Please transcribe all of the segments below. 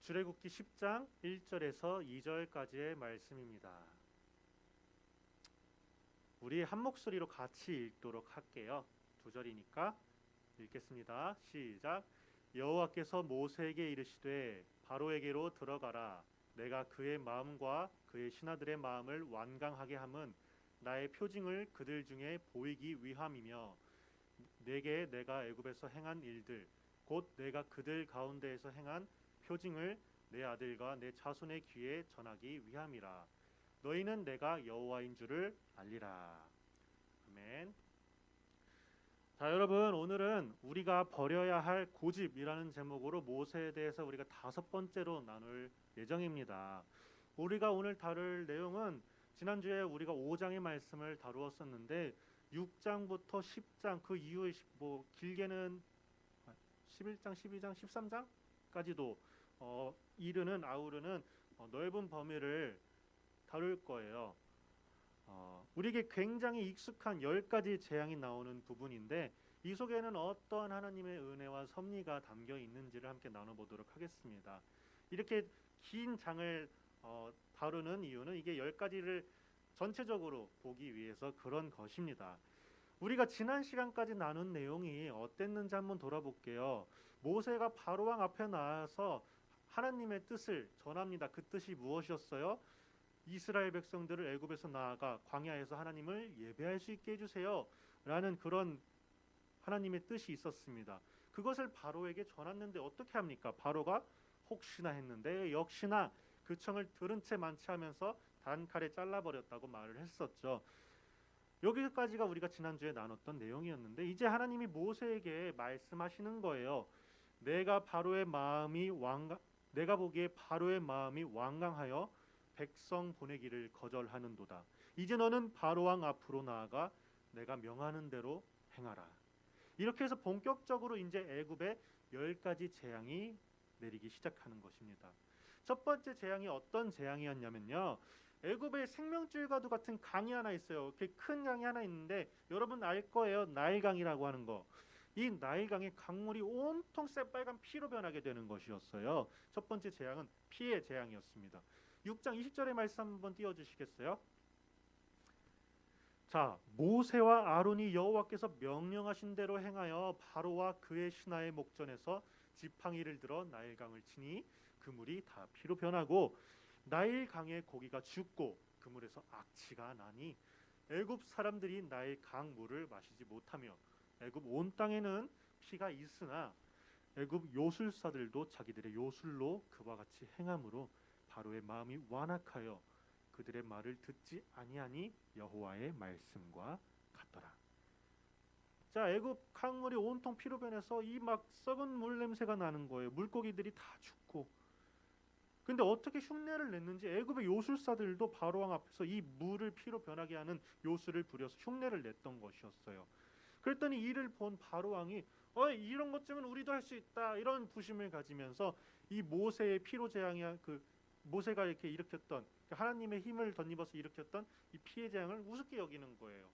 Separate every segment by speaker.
Speaker 1: 출애굽기 10장 1절에서 2절까지의 말씀입니다. 우리 한 목소리로 같이 읽도록 할게요. 두 절이니까 읽겠습니다. 시작. 여호와께서 모세에게 이르시되 바로에게로 들어가라. 내가 그의 마음과 그의 신하들의 마음을 완강하게 함은 나의 표징을 그들 중에 보이기 위함이며 내게 내가 애굽에서 행한 일들 곧 내가 그들 가운데에서 행한 표징을 내 아들과 내 자손의 귀에 전하기 위함이라. 너희는 내가 여호와인 줄을 알리라. 아멘. 자, 여러분, 오늘은 우리가 버려야 할 고집이라는 제목으로 모세에 대해서 우리가 5번째로 나눌 예정입니다. 우리가 오늘 다룰 내용은 지난주에 우리가 5장의 말씀을 다루었었는데 6장부터 10장 그 이후에 길게는 11장, 12장, 13장까지도 이르는 아우르는 넓은 범위를 다룰 거예요. 우리에게 굉장히 익숙한 10가지 재앙이 나오는 부분인데 이 속에는 어떤 하나님의 은혜와 섭리가 담겨 있는지를 함께 나눠보도록 하겠습니다. 이렇게 긴 장을 다루는 이유는 이게 10가지를 전체적으로 보기 위해서 그런 것입니다. 우리가 지난 시간까지 나눈 내용이 어땠는지 한번 돌아볼게요. 모세가 바로왕 앞에 나와서 하나님의 뜻을 전합니다. 그 뜻이 무엇이었어요? 이스라엘 백성들을 애굽에서 나아가 광야에서 하나님을 예배할 수 있게 해주세요 라는 그런 하나님의 뜻이 있었습니다. 그것을 바로에게 전했는데 어떻게 합니까? 바로가 혹시나 했는데 역시나 그 청을 들은 채 만취하면서 단칼에 잘라버렸다고 말을 했었죠. 여기까지가 우리가 지난주에 나눴던 내용이었는데 이제 하나님이 모세에게 말씀하시는 거예요. 내가 보기에 바로의 마음이 완강하여 백성 보내기를 거절하는도다. 이제 너는 바로왕 앞으로 나아가 내가 명하는 대로 행하라. 이렇게 해서 본격적으로 이제 애굽에 10가지 재앙이 내리기 시작하는 것입니다. 첫 번째 재앙이 어떤 재앙이었냐면요. 애굽에 생명줄과도 같은 강이 하나 있어요. 이렇게 큰 강이 하나 있는데 여러분 알 거예요. 나일강이라고 하는 거. 이 나일강의 강물이 온통 새빨간 피로 변하게 되는 것이었어요. 첫 번째 재앙은 피의 재앙이었습니다. 6장 20절의 말씀 한번 띄워주시겠어요? 자, 모세와 아론이 여호와께서 명령하신 대로 행하여 바로와 그의 신하의 목전에서 지팡이를 들어 나일강을 치니 그 물이 다 피로 변하고 나일강의 고기가 죽고 그 물에서 악취가 나니 애굽 사람들이 나일강 물을 마시지 못하며 애굽 온 땅에는 피가 있으나 애굽 요술사들도 자기들의 요술로 그와 같이 행함으로 바로의 마음이 완악하여 그들의 말을 듣지 아니하니 여호와의 말씀과 같더라. 자, 애굽 강물이 온통 피로 변해서 이 막 썩은 물 냄새가 나는 거예요. 물고기들이 다 죽고. 근데 어떻게 흉내를 냈는지 애굽의 요술사들도 바로왕 앞에서 이 물을 피로 변하게 하는 요술을 부려서 흉내를 냈던 것이었어요. 그랬더니 이를 본 바로왕이 이런 것쯤은 우리도 할 수 있다 이런 부심을 가지면서 이 모세의 피로 재앙이 모세가 이렇게 일으켰던 하나님의 힘을 덧입어서 일으켰던 이 피해 재앙을 우습게 여기는 거예요.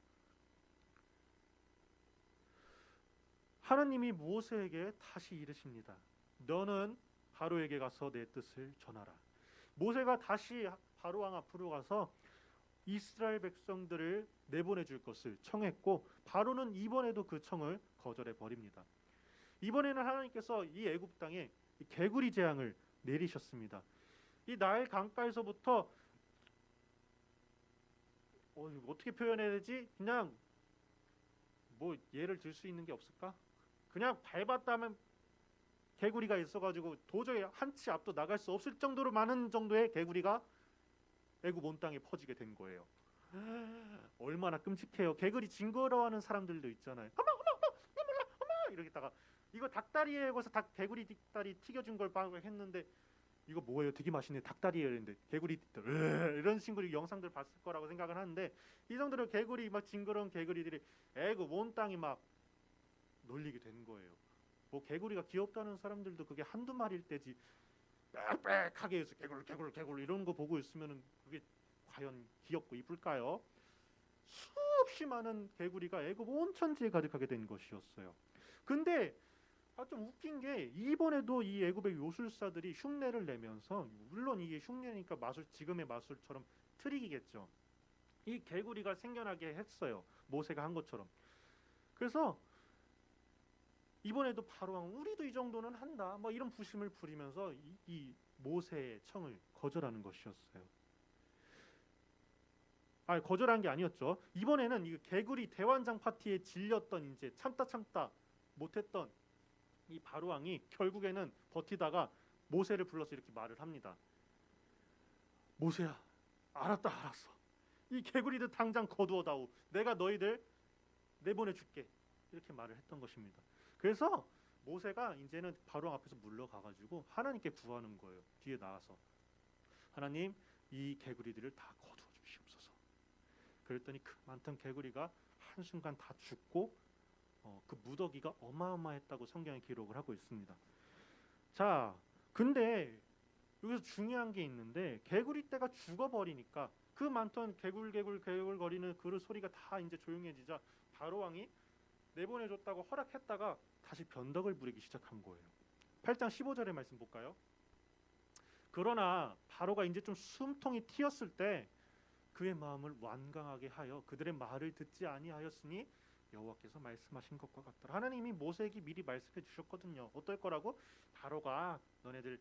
Speaker 1: 하나님이 모세에게 다시 이르십니다. 너는 바로에게 가서 내 뜻을 전하라. 모세가 다시 바로왕 앞으로 가서 이스라엘 백성들을 내보내 줄 것을 청했고 바로는 이번에도 그 청을 거절해 버립니다. 이번에는 하나님께서 이 애굽 땅에 개구리 재앙을 내리셨습니다. 이 나일 강가에서부터 어떻게 표현해야 되지? 그냥 뭐 예를 들 수 있는 게 없을까? 그냥 밟았다면 개구리가 있어가지고 도저히 한 치 앞도 나갈 수 없을 정도로 많은 정도의 개구리가 애굽 온 땅에 퍼지게 된 거예요. 얼마나 끔찍해요. 개구리 징그러워하는 사람들도 있잖아요. 어머 이러겠다가 이거 닭다리에 거서 개구리 닭다리 튀겨준 걸 했는데 이거 뭐예요? 되게 맛있네. 닭다리예요. 이랬는데 개구리 이런 친구들 영상들 봤을 거라고 생각을 하는데 이 정도로 개구리 막 징그러운 개구리들이 애굽 온 땅이 막 놀리게 된 거예요. 뭐 개구리가 귀엽다는 사람들도 그게 한두 마리일 때지 빽빽하게 해서 개굴 이러는 거 보고 있으면은 그게 과연 귀엽고 이쁠까요? 수없이 많은 개구리가 애굽 온 천지에 가득하게 된 것이었어요. 근데 좀 웃긴 게 이번에도 이 애굽의 요술사들이 흉내를 내면서, 물론 이게 흉내니까 마술, 지금의 마술처럼 트릭이겠죠. 이 개구리가 생겨나게 했어요. 모세가 한 것처럼. 그래서 이번에도 바로왕 우리도 이 정도는 한다, 뭐 이런 부심을 부리면서 이 모세의 청을 거절하는 것이었어요. 거절한 게 아니었죠. 이번에는 이 개구리 대환장 파티에 질렸던, 이제 참다 못했던 이 바로왕이 결국에는 버티다가 모세를 불러서 이렇게 말을 합니다. 모세야, 알았어. 이 개구리들 당장 거두어다오. 내가 너희들 내보내줄게. 이렇게 말을 했던 것입니다. 그래서 모세가 이제는 바로왕 앞에서 물러가가지고 하나님께 구하는 거예요. 뒤에 나와서 하나님, 이 개구리들을 다 거두어 주시옵소서. 그랬더니 그 많던 개구리가 한순간 다 죽고 그 무더기가 어마어마했다고 성경에 기록을 하고 있습니다. 자, 근데 여기서 중요한 게 있는데, 개구리 떼가 죽어버리니까 그 많던 개굴 거리는 그 소리가 다 이제 조용해지자 바로왕이 내보내줬다고 허락했다가 다시 변덕을 부리기 시작한 거예요. 8장 15절의 말씀 볼까요? 그러나 바로가 이제 좀 숨통이 튀었을 때 그의 마음을 완강하게 하여 그들의 말을 듣지 아니하였으니 여호와께서 말씀하신 것과 같더라. 하나님이 모세에게 미리 말씀해 주셨거든요. 어떨 거라고? 바로가 너네들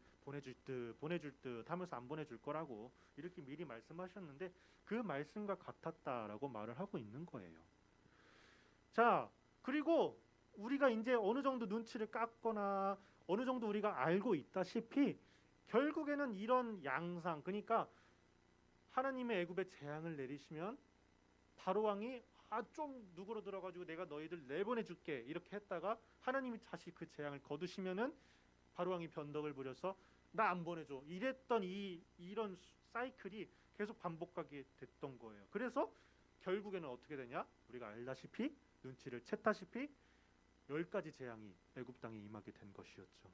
Speaker 1: 보내줄 듯 하면서 안 보내줄 거라고 이렇게 미리 말씀하셨는데 그 말씀과 같았다라고 말을 하고 있는 거예요. 자, 그리고 우리가 이제 어느 정도 눈치를 깠거나 어느 정도 우리가 알고 있다시피 결국에는 이런 양상, 그러니까 하나님의 애굽에 재앙을 내리시면 바로왕이 좀 누구로 들어가지고 내가 너희들 내보내줄게 이렇게 했다가 하나님이 다시 그 재앙을 거두시면은 바로왕이 변덕을 부려서 나 안 보내줘 이랬던 이런 사이클이 계속 반복하게 됐던 거예요. 그래서 결국에는 어떻게 되냐? 우리가 알다시피 눈치를 챘다시피 10가지 재앙이 애굽 땅에 임하게 된 것이었죠.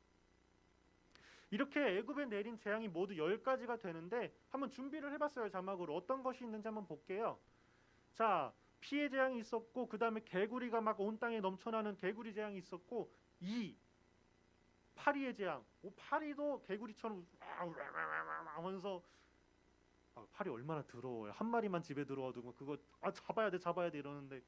Speaker 1: 이렇게 애굽에 내린 재앙이 모두 10가지가 되는데 한번 준비를 해봤어요. 자막으로 어떤 것이 있는지 한번 볼게요. 자, 피해 재앙이 있었고 그 다음에 개구리가 막 온 땅에 넘쳐나는 개구리 재앙이 있었고, 파리의 재앙. 파리도 개구리처럼 하면서 파리 얼마나 더러워요. 한 마리만 집에 들어와도 그거 잡아야 돼 이러는데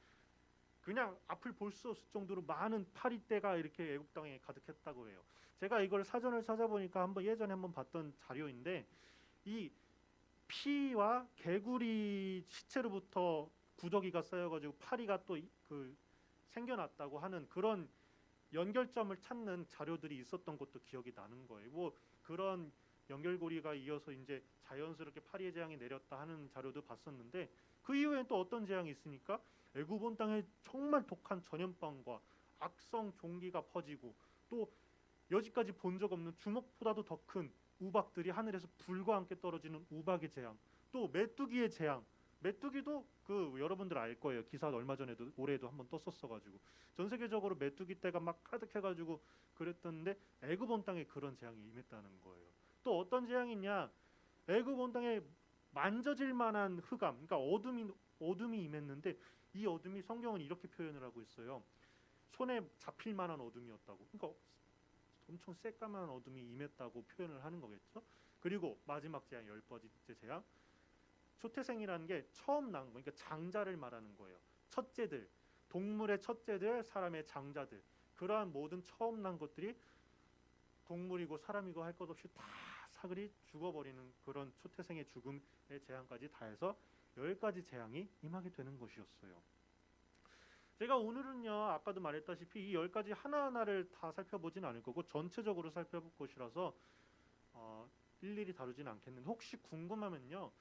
Speaker 1: 그냥 앞을 볼 수 없을 정도로 많은 파리떼가 이렇게 애굽 땅에 가득했다고 해요. 제가 이걸 사전을 찾아보니까 예전에 한번 봤던 자료인데 이 피와 개구리 시체로부터 구더기가 쌓여가지고 파리가 또 생겨났다고 하는 그런 연결점을 찾는 자료들이 있었던 것도 기억이 나는 거예요. 뭐 그런 연결고리가 이어서 이제 자연스럽게 파리의 재앙이 내렸다 하는 자료도 봤었는데 그 이후엔 또 어떤 재앙이 있으니까 애굽 온 땅에 정말 독한 전염병과 악성 종기가 퍼지고 또 여지까지 본 적 없는 주먹보다도 더 큰 우박들이 하늘에서 불과 함께 떨어지는 우박의 재앙, 또 메뚜기의 재앙. 메뚜기도 여러분들 알 거예요. 기사 얼마 전에도 올해도 한번 떴었어가지고 전 세계적으로 메뚜기 떼가 막 가득해가지고 그랬던데 애굽 온 땅에 그런 재앙이 임했다는 거예요. 또 어떤 재앙이 있냐? 애굽 온 땅에 만져질 만한 흑암, 그러니까 어둠이 임했는데 이 어둠이 성경은 이렇게 표현을 하고 있어요. 손에 잡힐 만한 어둠이었다고. 그러니까 엄청 새까만 어둠이 임했다고 표현을 하는 거겠죠. 그리고 마지막 재앙, 10번째 재앙, 초태생이라는 게 처음 난 거, 그러니까 장자를 말하는 거예요. 첫째들, 동물의 첫째들, 사람의 장자들, 그러한 모든 처음 난 것들이 동물이고 사람이고 할 것 없이 다 사글이 죽어버리는 그런 초태생의 죽음의 재앙까지 다 해서 10가지 재앙이 임하게 되는 것이었어요. 제가 오늘은요, 아까도 말했다시피 이 10가지 하나하나를 다 살펴보진 않을 거고 전체적으로 살펴볼 것이라서 일일이 다루진 않겠는데, 혹시 궁금하면요,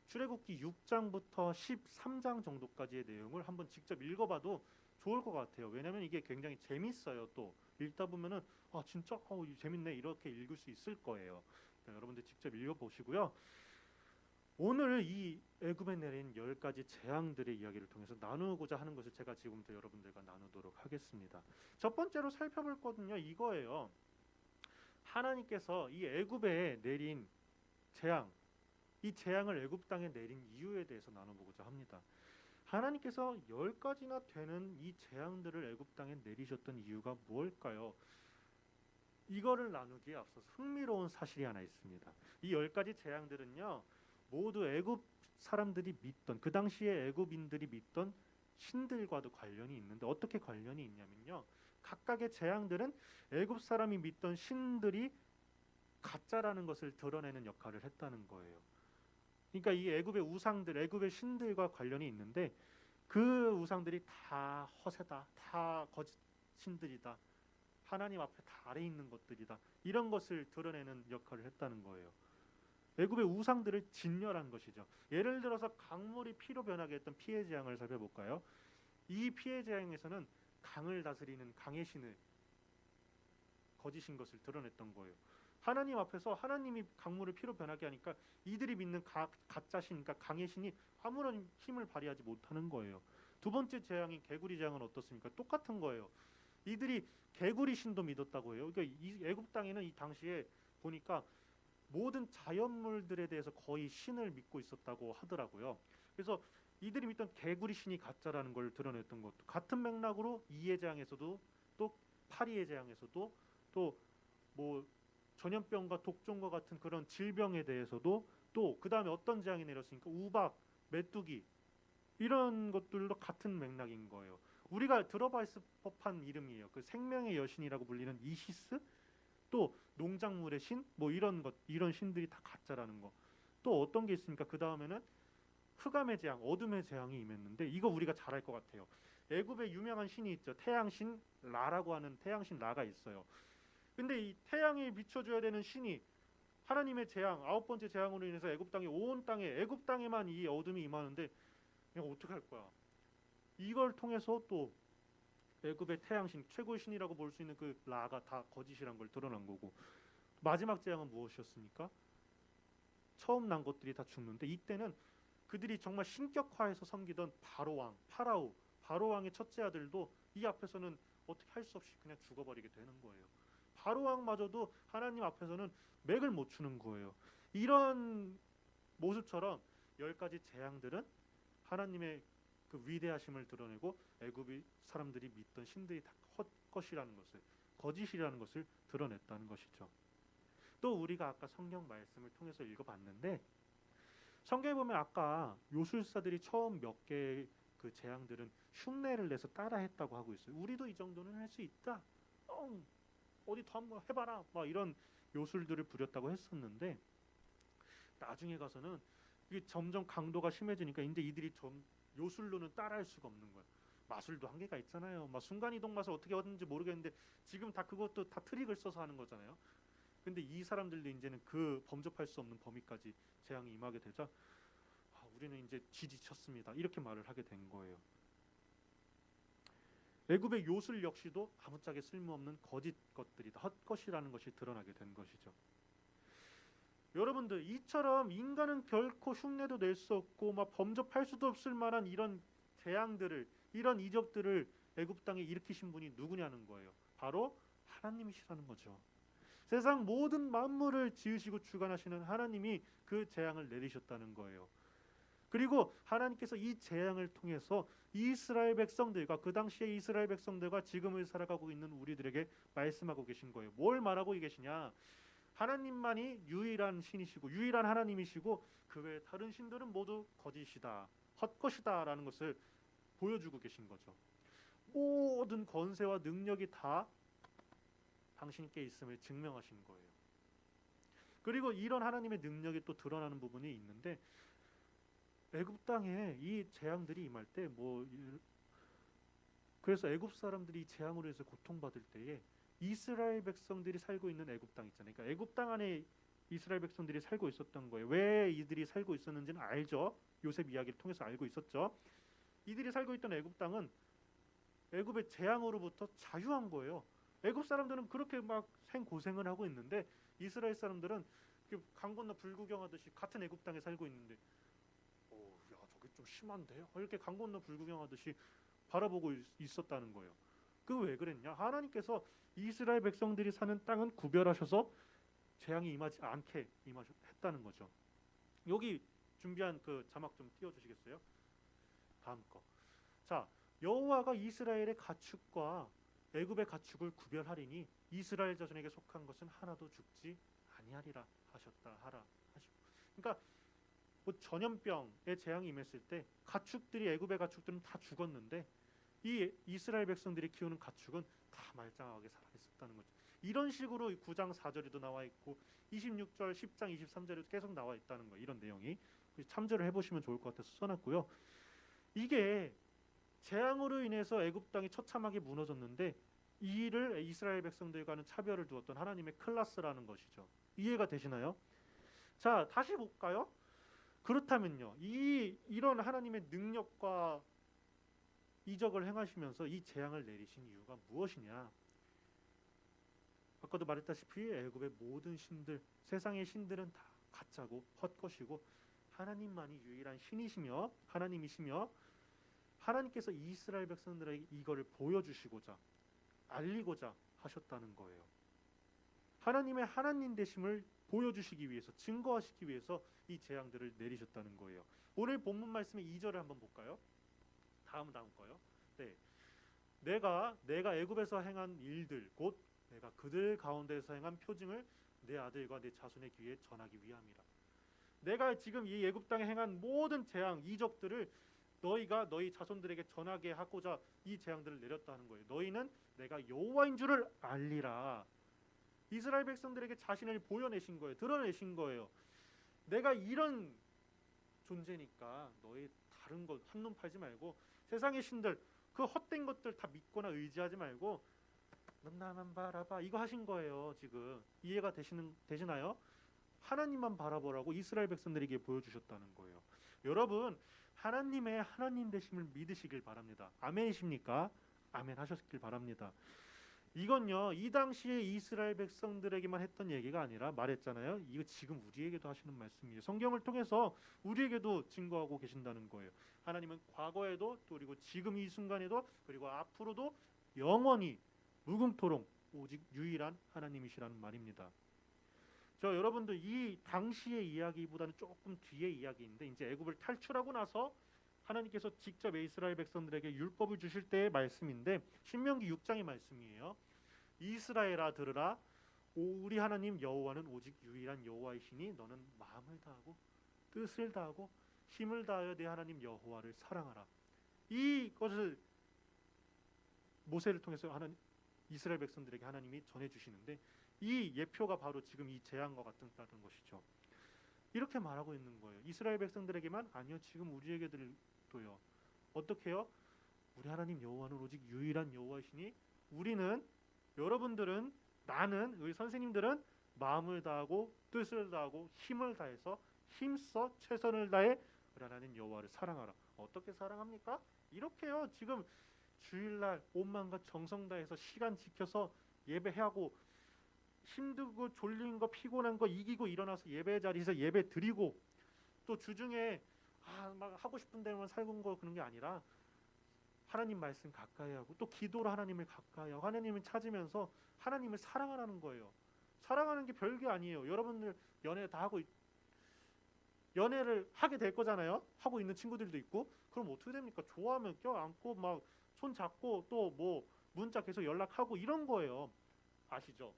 Speaker 1: 출애굽기 6장부터 13장 정도까지의 내용을 한번 직접 읽어봐도 좋을 것 같아요. 왜냐하면 이게 굉장히 재밌어요. 또 읽다 보면은 진짜 재밌네 이렇게 읽을 수 있을 거예요. 그러니까 여러분들 직접 읽어보시고요. 오늘 이 애굽에 내린 10가지 재앙들의 이야기를 통해서 나누고자 하는 것을 제가 지금부터 여러분들과 나누도록 하겠습니다. 첫 번째로 살펴볼 거는요, 이거예요. 하나님께서 이 애굽에 내린 재앙, 이 재앙을 애굽 땅에 내린 이유에 대해서 나눠보고자 합니다. 하나님께서 10가지나 되는 이 재앙들을 애굽 땅에 내리셨던 이유가 무엇일까요? 이거를 나누기에 앞서서 흥미로운 사실이 하나 있습니다. 이 10가지 재앙들은요. 모두 애굽 사람들이 믿던, 그 당시에 애굽인들이 믿던 신들과도 관련이 있는데, 어떻게 관련이 있냐면요. 각각의 재앙들은 애굽 사람이 믿던 신들이 가짜라는 것을 드러내는 역할을 했다는 거예요. 그러니까 이 애굽의 우상들, 애굽의 신들과 관련이 있는데, 그 우상들이 다 허세다, 다 거짓 신들이다, 하나님 앞에 다 아래 있는 것들이다, 이런 것을 드러내는 역할을 했다는 거예요. 애굽의 우상들을 진멸한 것이죠. 예를 들어서 강물이 피로 변하게 했던 피해 재앙을 살펴볼까요? 이 피해 재앙에서는 강을 다스리는 강의 신을, 거짓인 것을 드러냈던 거예요. 하나님 앞에서 하나님이 강물을 피로 변하게 하니까 이들이 믿는 가짜 신, 그러니까 강의 신이 아무런 힘을 발휘하지 못하는 거예요. 두 번째 재앙인 개구리 재앙은 어떻습니까? 똑같은 거예요. 이들이 개구리 신도 믿었다고 해요. 그러니까 이 애굽 땅에는 이 당시에 보니까 모든 자연물들에 대해서 거의 신을 믿고 있었다고 하더라고요. 그래서 이들이 믿던 개구리 신이 가짜라는 걸 드러냈던 것도 같은 맥락으로 이해 재앙에서도, 또 파리의 재앙에서도, 또 뭐 전염병과 독종과 같은 그런 질병에 대해서도, 또 그 다음에 어떤 재앙이 내렸으니까 우박, 메뚜기, 이런 것들도 같은 맥락인 거예요. 우리가 들어봤을 법한 이름이에요. 그 생명의 여신이라고 불리는 이시스, 또 농작물의 신, 뭐 이런 것, 이런 신들이 다 가짜라는 거. 또 어떤 게 있습니까? 그 다음에는 흑암의 재앙, 어둠의 재앙이 임했는데, 이거 우리가 잘 알 것 같아요. 애굽의 유명한 신이 있죠. 태양신 라라고 하는 태양신 라가 있어요. 근데 이 태양이 비춰줘야 되는 신이 하나님의 재앙, 9번째 재앙으로 인해서 애굽 땅에, 온 땅에, 애굽 땅에만 이 어둠이 임하는데, 이거 어떻게 할 거야? 이걸 통해서 또 애굽의 태양신, 최고의 신이라고 볼 수 있는 그 라가 다 거짓이란 걸 드러난 거고, 마지막 재앙은 무엇이었습니까? 처음 난 것들이 다 죽는데, 이때는 그들이 정말 신격화해서 섬기던 바로 왕, 바로 왕의 첫째 아들도 이 앞에서는 어떻게 할 수 없이 그냥 죽어버리게 되는 거예요. 바로 왕마저도 하나님 앞에서는 맥을 못 추는 거예요. 이런 모습처럼 10가지 재앙들은 하나님의 그 위대하심을 드러내고 애굽의 사람들이 믿던 신들이 다 헛것이라는 것을, 거짓이라는 것을 드러냈다는 것이죠. 또 우리가 아까 성경 말씀을 통해서 읽어봤는데, 성경에 보면 아까 요술사들이 처음 몇 개의 그 재앙들은 흉내를 내서 따라했다고 하고 있어요. 우리도 이 정도는 할 수 있다, 어디 더 한번 해봐라, 막 이런 요술들을 부렸다고 했었는데, 나중에 가서는 이게 점점 강도가 심해지니까 이제 이들이 좀 요술로는 따라할 수가 없는 거예요. 마술도 한계가 있잖아요. 막 순간이동 마술 어떻게 하는지 모르겠는데 지금 다 그것도 다 트릭을 써서 하는 거잖아요. 근데 이 사람들도 이제는 그 범접할 수 없는 범위까지 재앙이 임하게 되자, 우리는 이제 지지쳤습니다, 이렇게 말을 하게 된 거예요. 애굽의 요술 역시도 아무짝에 쓸모없는 거짓 것들이다, 헛것이라는 것이 드러나게 된 것이죠. 여러분들, 이처럼 인간은 결코 흉내도 낼 수 없고 막 범접할 수도 없을 만한 이런 재앙들을, 이런 이적들을 애굽 땅에 일으키신 분이 누구냐는 거예요. 바로 하나님이시라는 거죠. 세상 모든 만물을 지으시고 주관하시는 하나님이 그 재앙을 내리셨다는 거예요. 그리고 하나님께서 이 재앙을 통해서 이스라엘 백성들과, 그 당시의 이스라엘 백성들과 지금을 살아가고 있는 우리들에게 말씀하고 계신 거예요. 뭘 말하고 계시냐? 하나님만이 유일한 신이시고 유일한 하나님이시고 그 외에 다른 신들은 모두 거짓이다, 헛것이다 라는 것을 보여주고 계신 거죠. 모든 권세와 능력이 다 당신께 있음을 증명하신 거예요. 그리고 이런 하나님의 능력이 또 드러나는 부분이 있는데, 애굽 땅에 이 재앙들이 임할 때 그래서 애굽 사람들이 재앙으로 해서 고통받을 때에 이스라엘 백성들이 살고 있는 애굽 땅 있잖아요. 그러니까 애굽 땅 안에 이스라엘 백성들이 살고 있었던 거예요. 왜 이들이 살고 있었는지는 알죠. 요셉 이야기를 통해서 알고 있었죠. 이들이 살고 있던 애굽 땅은 애굽의 재앙으로부터 자유한 거예요. 애굽 사람들은 그렇게 막 생고생을 하고 있는데, 이스라엘 사람들은 강 건너 불구경하듯이 같은 애굽 땅에 살고 있는데, 야 저게 좀 심한데? 이렇게 강 건너 불구경하듯이 바라보고 있었다는 거예요. 그 왜 그랬냐? 하나님께서 이스라엘 백성들이 사는 땅은 구별하셔서 재앙이 임하지 않게 했다는 거죠. 여기 준비한 그 자막 좀 띄워주시겠어요? 다음 거. 자, 여호와가 이스라엘의 가축과 애굽의 가축을 구별하리니 이스라엘 자손에게 속한 것은 하나도 죽지 아니하리라 하셨다 하라 하시고. 그러니까 뭐 전염병의 재앙이 임했을 때 가축들이 애굽의 가축들은 다 죽었는데 이 이스라엘 백성들이 키우는 가축은 다 말짱하게 살아 있었다는 거죠. 이런 식으로 9장 4절에도 나와 있고 26절, 10장 23절에도 계속 나와 있다는 거예요. 이런 내용이 참조를 해보시면 좋을 것 같아서 써놨고요. 이게 재앙으로 인해서 애굽 땅이 처참하게 무너졌는데 이를 이스라엘 백성들과는 차별을 두었던 하나님의 클라스라는 것이죠. 이해가 되시나요? 자, 다시 볼까요? 그렇다면요, 이런 하나님의 능력과 이적을 행하시면서 이 재앙을 내리신 이유가 무엇이냐? 아까도 말했다시피 애굽의 모든 신들, 세상의 신들은 다 가짜고 헛것이고 하나님만이 유일한 신이시며 하나님이시며 하나님께서 이스라엘 백성들에게 이거를 보여주시고자 알리고자 하셨다는 거예요. 하나님의 하나님 되심을 보여주시기 위해서, 증거하시기 위해서 이 재앙들을 내리셨다는 거예요. 오늘 본문 말씀의 2절을 한번 볼까요? 다음 거요. 네, 내가 애굽에서 행한 일들 곧 내가 그들 가운데서 행한 표징을 내 아들과 내 자손의 귀에 전하기 위함이라. 내가 지금 이 애굽 땅에 행한 모든 재앙 이적들을 너희가 너희 자손들에게 전하게 하고자 이 재앙들을 내렸다는 거예요. 너희는 내가 여호와인 줄을 알리라. 이스라엘 백성들에게 자신을 보여내신 거예요. 드러내신 거예요. 내가 이런 존재니까 너희 다른 것 한눈 팔지 말고 세상의 신들 그 헛된 것들 다 믿거나 의지하지 말고 넌 나만 바라봐 이거 하신 거예요. 지금 이해가 되시나요? 하나님만 바라보라고 이스라엘 백성들에게 보여주셨다는 거예요. 여러분 하나님의 하나님 되심을 믿으시길 바랍니다. 아멘이십니까? 아멘 하셨길 바랍니다. 이건요 이 당시에 이스라엘 백성들에게만 했던 얘기가 아니라 말했잖아요. 이거 지금 우리에게도 하시는 말씀이에요. 성경을 통해서 우리에게도 증거하고 계신다는 거예요. 하나님은 과거에도 또 그리고 지금 이 순간에도 그리고 앞으로도 영원히 무궁토록 오직 유일한 하나님이시라는 말입니다. 저 여러분들 이 당시의 이야기보다는 조금 뒤의 이야기인데 이제 애굽을 탈출하고 나서 하나님께서 직접 이스라엘 백성들에게 율법을 주실 때의 말씀인데 신명기 6장의 말씀이에요. 이스라엘아 들으라 우리 하나님 여호와는 오직 유일한 여호와이시니 너는 마음을 다하고 뜻을 다하고 힘을 다하여 내 하나님 여호와를 사랑하라. 이것을 모세를 통해서 이스라엘 백성들에게 하나님이 전해주시는데 이 예표가 바로 지금 이 재앙과 같다는 것이죠. 이렇게 말하고 있는 거예요. 이스라엘 백성들에게만 아니요 지금 우리에게도요. 어떻게요? 우리 하나님 여호와는 오직 유일한 여호와이시니 우리는 여러분들은 나는 우리 선생님들은 마음을 다하고 뜻을 다하고 힘을 다해서 힘써 최선을 다해 우리 하나님 여호와를 사랑하라. 어떻게 사랑합니까? 이렇게요. 지금 주일날 온 마음과 정성 다해서 시간 지켜서 예배하고 힘들고 졸린 거 피곤한 거 이기고 일어나서 예배 자리에서 예배 드리고 또 주중에 막 하고 싶은 대로만 살고 거 그런 게 아니라 하나님 말씀 가까이 하고 또 기도로 하나님을 가까이 하고 하나님을 찾으면서 하나님을 사랑하라는 거예요. 사랑하는 게 별게 아니에요. 여러분들 연애 다 하고 연애를 하게 될 거잖아요. 하고 있는 친구들도 있고 그럼 어떻게 됩니까? 좋아하면 껴안고 막 손 잡고 또 뭐 문자 계속 연락하고 이런 거예요. 아시죠?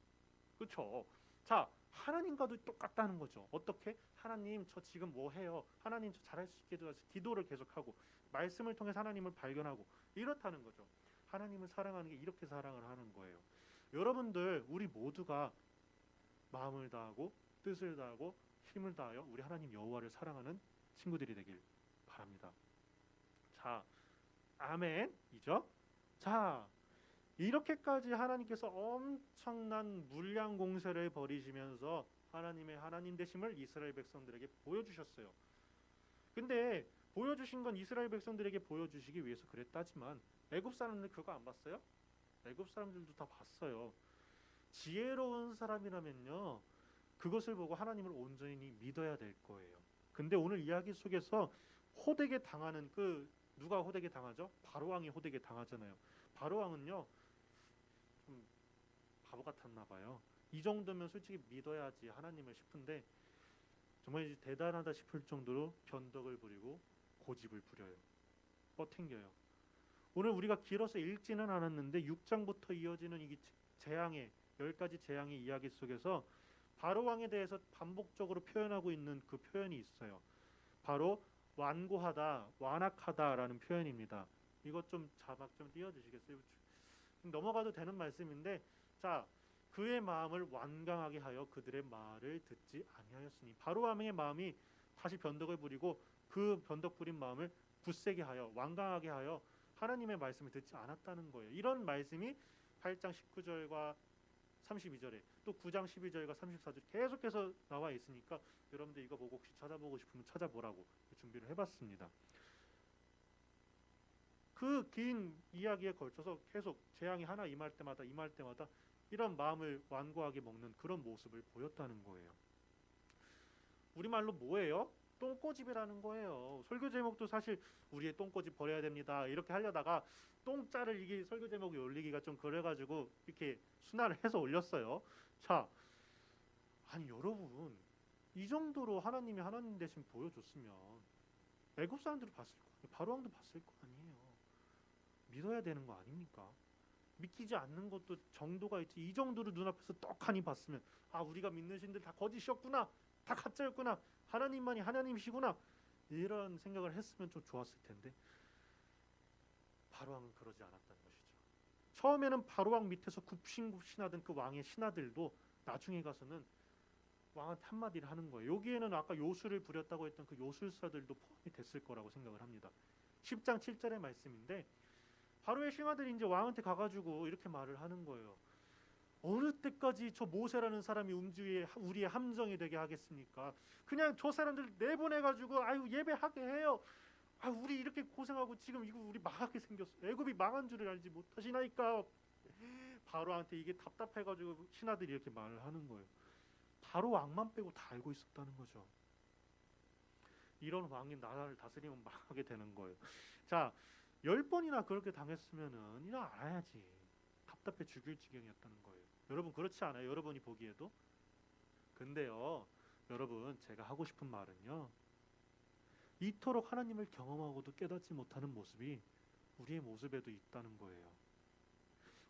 Speaker 1: 그렇죠. 자, 하나님과도 똑같다는 거죠. 어떻게? 하나님 저 지금 뭐 해요? 하나님 저 잘할 수 있게 도와주세요. 기도를 계속하고 말씀을 통해서 하나님을 발견하고 이렇다는 거죠. 하나님을 사랑하는 게 이렇게 사랑을 하는 거예요. 여러분들 우리 모두가 마음을 다하고 뜻을 다하고 힘을 다하여 우리 하나님 여호와를 사랑하는 친구들이 되길 바랍니다. 자, 아멘이죠? 자, 이렇게까지 하나님께서 엄청난 물량 공세를 벌이시면서 하나님의 하나님 되심을 이스라엘 백성들에게 보여주셨어요. 근데 보여주신 건 이스라엘 백성들에게 보여주시기 위해서 그랬다지만 애굽 사람들 그거 안 봤어요? 애굽 사람들도 다 봤어요. 지혜로운 사람이라면요 그것을 보고 하나님을 온전히 믿어야 될 거예요. 근데 오늘 이야기 속에서 호되게 당하는 누가 호되게 당하죠? 바로왕이 호되게 당하잖아요. 바로왕은요 좀 바보 같았나 봐요. 이 정도면 솔직히 믿어야지 하나님을 싶은데 정말 대단하다 싶을 정도로 변덕을 부리고 고집을 부려요. 뻗탱겨요. 오늘 우리가 길어서 읽지는 않았는데 6장부터 이어지는 이 재앙의 10가지 재앙의 이야기 속에서 바로 왕에 대해서 반복적으로 표현하고 있는 그 표현이 있어요. 바로 완고하다, 완악하다라는 표현입니다. 이것 좀 자막 좀 띄워주시겠어요? 넘어가도 되는 말씀인데, 자, 그의 마음을 완강하게 하여 그들의 말을 듣지 아니하였으니, 바로 왕의 마음이 다시 변덕을 부리고 그 변덕 부린 마음을 굳세게 하여 완강하게 하여 하나님의 말씀을 듣지 않았다는 거예요. 이런 말씀이 8장 19절과 32절에 또 9장 12절과 34절 계속해서 나와 있으니까 여러분들 이거 보고 혹시 찾아보고 싶으면 찾아보라고 준비를 해봤습니다. 그 긴 이야기에 걸쳐서 계속 재앙이 하나 임할 때마다 이런 마음을 완고하게 먹는 그런 모습을 보였다는 거예요. 우리말로 뭐예요? 똥꼬집이라는 거예요. 설교 제목도 사실 우리의 똥꼬집 버려야 됩니다. 이렇게 하려다가 똥자를 이게 설교 제목에 올리기가 좀 그래가지고 이렇게 순화를 해서 올렸어요. 자, 아니 여러분, 이 정도로 하나님이 하나님 대신 보여줬으면 애굽 사람들이 봤을 거 아니에요. 바로 왕도 봤을 거 아니에요. 믿어야 되는 거 아닙니까? 믿기지 않는 것도 정도가 있지. 이 정도로 눈앞에서 떡하니 봤으면, 아, 우리가 믿는 신들 다 거짓이었구나, 다 가짜였구나, 하나님만이 하나님이시구나, 이런 생각을 했으면 좀 좋았을 텐데 바로왕은 그러지 않았다는 것이죠. 처음에는 바로왕 밑에서 굽신굽신하던 그 왕의 신하들도 나중에 가서는 왕한테 한마디를 하는 거예요. 여기에는 아까 요술을 부렸다고 했던 그 요술사들도 포함이 됐을 거라고 생각을 합니다. 10장 7절의 말씀인데, 바로의 신하들이 이제 왕한테 가가지고 이렇게 말을 하는 거예요. 어느 때까지 저 모세라는 사람이 우리의 함정이 되게 하겠습니까? 그냥 저 사람들 내보내가지고 아유 예배하게 해요. 아, 우리 이렇게 고생하고 지금 이거 우리 망하게 생겼어. 애굽이 망한 줄을 알지 못하시나이까. 바로한테 이게 답답해가지고 신하들이 이렇게 말을 하는 거예요. 바로 왕만 빼고 다 알고 있었다는 거죠. 이런 왕이 나라를 다스리면 망하게 되는 거예요. 자, 10번이나 그렇게 당했으면은 이거 알아야지. 답답해 죽일 지경이었다는 거예요. 여러분 그렇지 않아요? 여러분이 보기에도? 근데요, 여러분 제가 하고 싶은 말은요, 이토록 하나님을 경험하고도 깨닫지 못하는 모습이 우리의 모습에도 있다는 거예요.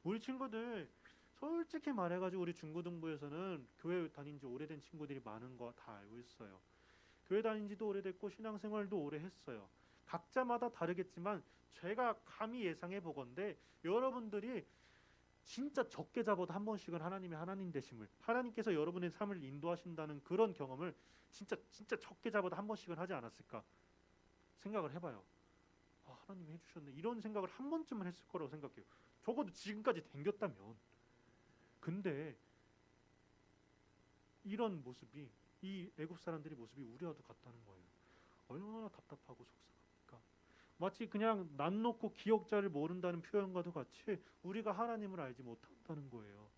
Speaker 1: 우리 친구들 솔직히 말해가지고 우리 중고등부에서는 교회 다닌 지 오래된 친구들이 많은 거 다 알고 있어요. 교회 다닌 지도 오래됐고 신앙생활도 오래 했어요. 각자마다 다르겠지만 제가 감히 예상해 보건대 여러분들이 진짜 적게 잡아도 한 번씩은 하나님의 하나님 되심을, 하나님께서 여러분의 삶을 인도하신다는 그런 경험을 진짜 적게 잡아도 한 번씩은 하지 않았을까 생각을 해봐요. 아, 하나님이 해주셨네, 이런 생각을 한 번쯤은 했을 거라고 생각해요. 적어도 지금까지 댕겼다면. 근데 이런 모습이, 이 애굽 사람들의 모습이 우리와도 같다는 거예요. 얼마나 답답하고 속상합니까? 마치 그냥 난 놓고 기억자를 모른다는 표현과도 같이 우리가 하나님을 알지 못한다는 거예요.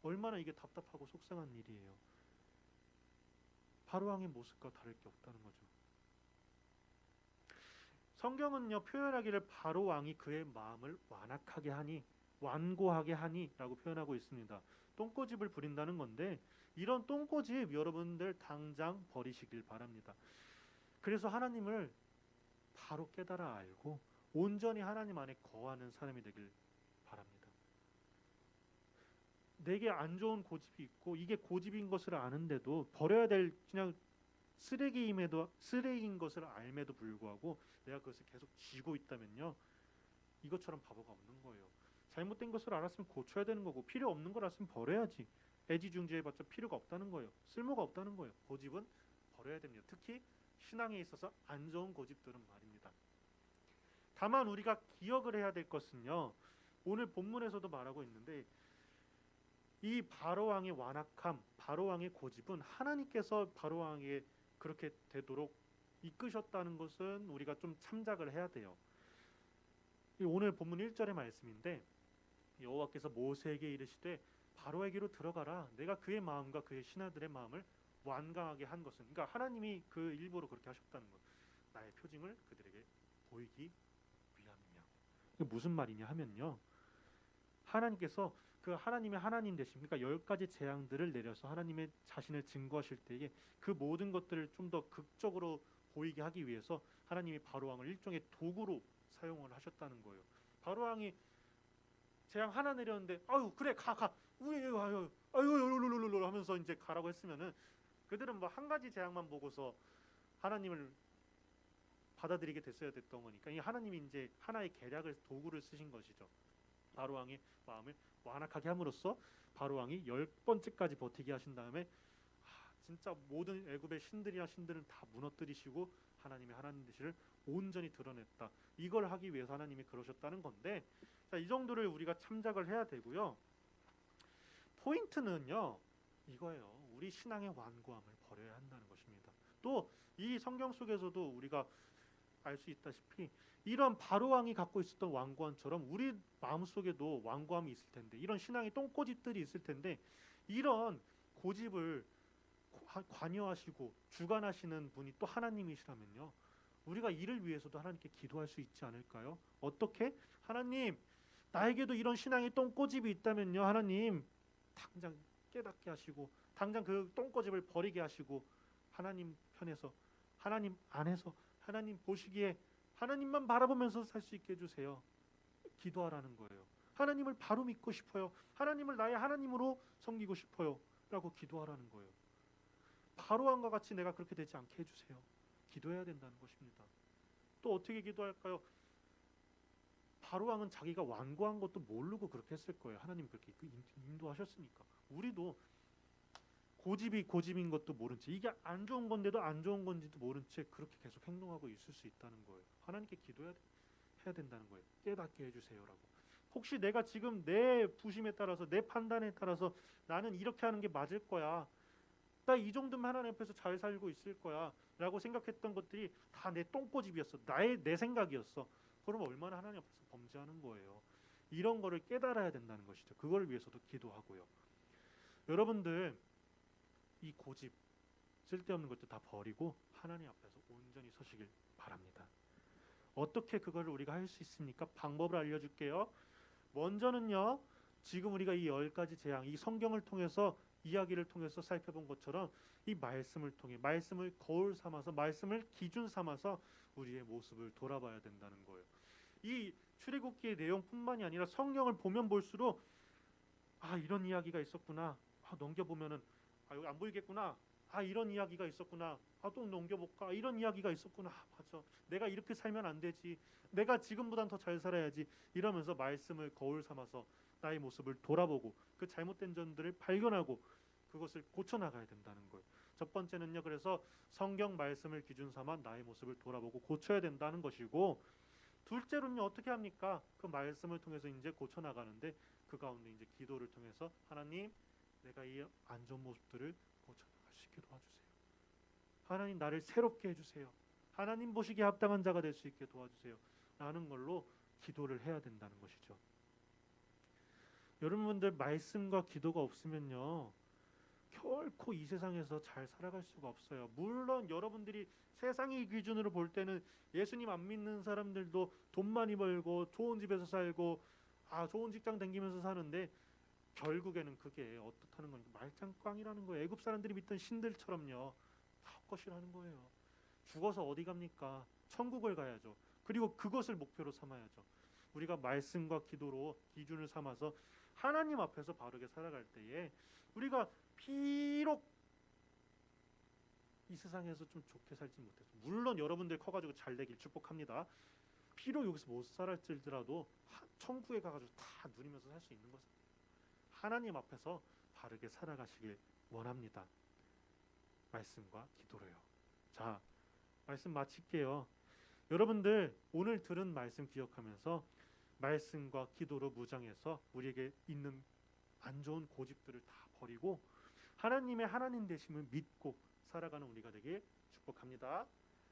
Speaker 1: 얼마나 이게 답답하고 속상한 일이에요. 바로왕의 모습과 다를 게 없다는 거죠. 성경은요, 표현하기를 바로왕이 그의 마음을 완악하게 하니, 완고하게 하니 라고 표현하고 있습니다. 똥꼬집을 부린다는 건데, 이런 똥꼬집 여러분들 당장 버리시길 바랍니다. 그래서 하나님을 바로 깨달아 알고 온전히 하나님 안에 거하는 사람이 되길 바랍니다. 내게 안 좋은 고집이 있고 이게 고집인 것을 아는데도 버려야 될 그냥 쓰레기인 것을 알매도 불구하고 내가 그것을 계속 쥐고 있다면요, 이것처럼 바보가 없는 거예요. 잘못된 것을 알았으면 고쳐야 되는 거고, 필요 없는 걸 알았으면 버려야지. 애지중지해봤자 필요가 없다는 거예요. 쓸모가 없다는 거예요. 고집은 버려야 됩니다. 특히 신앙에 있어서 안 좋은 고집들은 말입니다. 다만 우리가 기억을 해야 될 것은요, 오늘 본문에서도 말하고 있는데, 이 바로왕의 완악함, 바로왕의 고집은 하나님께서 바로왕에게 그렇게 되도록 이끄셨다는 것은 우리가 좀 참작을 해야 돼요. 오늘 본문 1절의 말씀인데, 여호와께서 모세에게 이르시되 바로에게로 들어가라. 내가 그의 마음과 그의 신하들의 마음을 완강하게 한 것은, 그러니까 하나님이 그 일부러 그렇게 하셨다는 것, 나의 표징을 그들에게 보이기 위함이냐. 이게 무슨 말이냐 하면요, 하나님께서 그 하나님의 하나님 되심, 그러니까 10가지 재앙들을 내려서 하나님의 자신을 증거하실 때에 그 모든 것들을 좀 더 극적으로 보이게 하기 위해서 하나님이 바로왕을 일종의 도구로 사용을 하셨다는 거예요. 바로왕이 재앙 하나 내렸는데, 아유 그래 가 우리 아유 하면서 이제 가라고 했으면은 그들은 뭐 한 가지 재앙만 보고서 하나님을 받아들이게 됐어야 됐던 거니까 이 하나님이 이제 하나의 계략을 도구를 쓰신 것이죠. 바로 왕의 마음을 완악하게 함으로써 바로 왕이 10번째까지 버티게 하신 다음에 진짜 모든 애굽의 신들이나 신들은 다 무너뜨리시고 하나님의 하나님 되시를 온전히 드러냈다. 이걸 하기 위해서 하나님이 그러셨다는 건데, 자, 이 정도를 우리가 참작을 해야 되고요. 포인트는요 이거예요. 우리 신앙의 완고함을 버려야 한다는 것입니다. 또 이 성경 속에서도 우리가 알 수 있다시피 이런 바로 왕이 갖고 있었던 완고함처럼 우리 마음속에도 완고함이 있을 텐데, 이런 신앙의 똥꼬집들이 있을 텐데, 이런 고집을 관여하시고 주관하시는 분이 또 하나님이시라면요, 우리가 이를 위해서도 하나님께 기도할 수 있지 않을까요? 어떻게? 하나님, 나에게도 이런 신앙의 똥꼬집이 있다면요, 하나님 당장 깨닫게 하시고 당장 그 똥꼬집을 버리게 하시고 하나님 편에서, 하나님 안에서, 하나님 보시기에 하나님만 바라보면서 살 수 있게 해주세요. 기도하라는 거예요. 하나님을 바로 믿고 싶어요. 하나님을 나의 하나님으로 섬기고 싶어요. 라고 기도하라는 거예요. 바로왕과 같이 내가 그렇게 되지 않게 해주세요. 기도해야 된다는 것입니다. 또 어떻게 기도할까요? 바로왕은 자기가 완고한 것도 모르고 그렇게 했을 거예요. 하나님 그렇게 인도하셨으니까. 우리도 고집이 고집인 것도 모른 채, 이게 안 좋은 건데도 안 좋은 건지도 모른 채 그렇게 계속 행동하고 있을 수 있다는 거예요. 하나님께 기도해야 된다는 거예요. 깨닫게 해주세요라고. 혹시 내가 지금 내 부심에 따라서, 내 판단에 따라서 나는 이렇게 하는 게 맞을 거야, 나 이 정도면 하나님 앞에서 잘 살고 있을 거야 라고 생각했던 것들이 다 내 똥꼬집이었어. 내 생각이었어. 그럼 얼마나 하나님 앞에서 범죄하는 거예요. 이런 거를 깨달아야 된다는 것이죠. 그걸 위해서도 기도하고요. 여러분들 이 고집, 쓸데없는 것도 다 버리고 하나님 앞에서 온전히 서시길 바랍니다. 어떻게 그걸 우리가 할 수 있습니까? 방법을 알려줄게요. 먼저는요, 지금 우리가 이 10가지 재앙, 이 성경을 통해서, 이야기를 통해서 살펴본 것처럼 이 말씀을 통해, 말씀을 거울 삼아서, 말씀을 기준 삼아서 우리의 모습을 돌아봐야 된다는 거예요. 이 출애굽기의 내용뿐만이 아니라 성경을 보면 볼수록 이런 이야기가 있었구나, 넘겨보면은 여기 안 보이겠구나, 이런 이야기가 있었구나, 또 넘겨볼까, 이런 이야기가 있었구나, 맞아, 내가 이렇게 살면 안 되지, 내가 지금보단 더 잘 살아야지, 이러면서 말씀을 거울 삼아서 나의 모습을 돌아보고 그 잘못된 점들을 발견하고 그것을 고쳐나가야 된다는 거예요. 첫 번째는요, 그래서 성경 말씀을 기준 삼아 나의 모습을 돌아보고 고쳐야 된다는 것이고, 둘째로는요, 어떻게 합니까? 그 말씀을 통해서 이제 고쳐나가는데, 그 가운데 이제 기도를 통해서 하나님, 내가 이 안 좋은 모습들을 고쳐나갈 수 있게 도와주세요. 하나님, 나를 새롭게 해주세요. 하나님 보시기에 합당한 자가 될 수 있게 도와주세요. 라는 걸로 기도를 해야 된다는 것이죠. 여러분들, 말씀과 기도가 없으면요, 결코 이 세상에서 잘 살아갈 수가 없어요. 물론 여러분들이 세상의 기준으로 볼 때는 예수님 안 믿는 사람들도 돈 많이 벌고 좋은 집에서 살고 좋은 직장 다니면서 사는데, 결국에는 그게 어떻다는 거니까 말짱꽝이라는 거예요. 애굽 사람들이 믿던 신들처럼요, 다 헛것이라는 거예요. 죽어서 어디 갑니까? 천국을 가야죠. 그리고 그것을 목표로 삼아야죠. 우리가 말씀과 기도로 기준을 삼아서 하나님 앞에서 바르게 살아갈 때에, 우리가 비록 이 세상에서 좀 좋게 살지 못해서, 물론 여러분들 커가지고 잘 되길 축복합니다. 비록 여기서 못 살았을지라도 천국에 가가지고 다 누리면서 살 수 있는 것은 하나님 앞에서 바르게 살아가시길 원합니다. 말씀과 기도로요. 자, 말씀 마칠게요. 여러분들, 오늘 들은 말씀 기억하면서 말씀과 기도로 무장해서 우리에게 있는 안 좋은 고집들을 다 버리고 하나님의 하나님 되심을 믿고 살아가는 우리가 되길 축복합니다.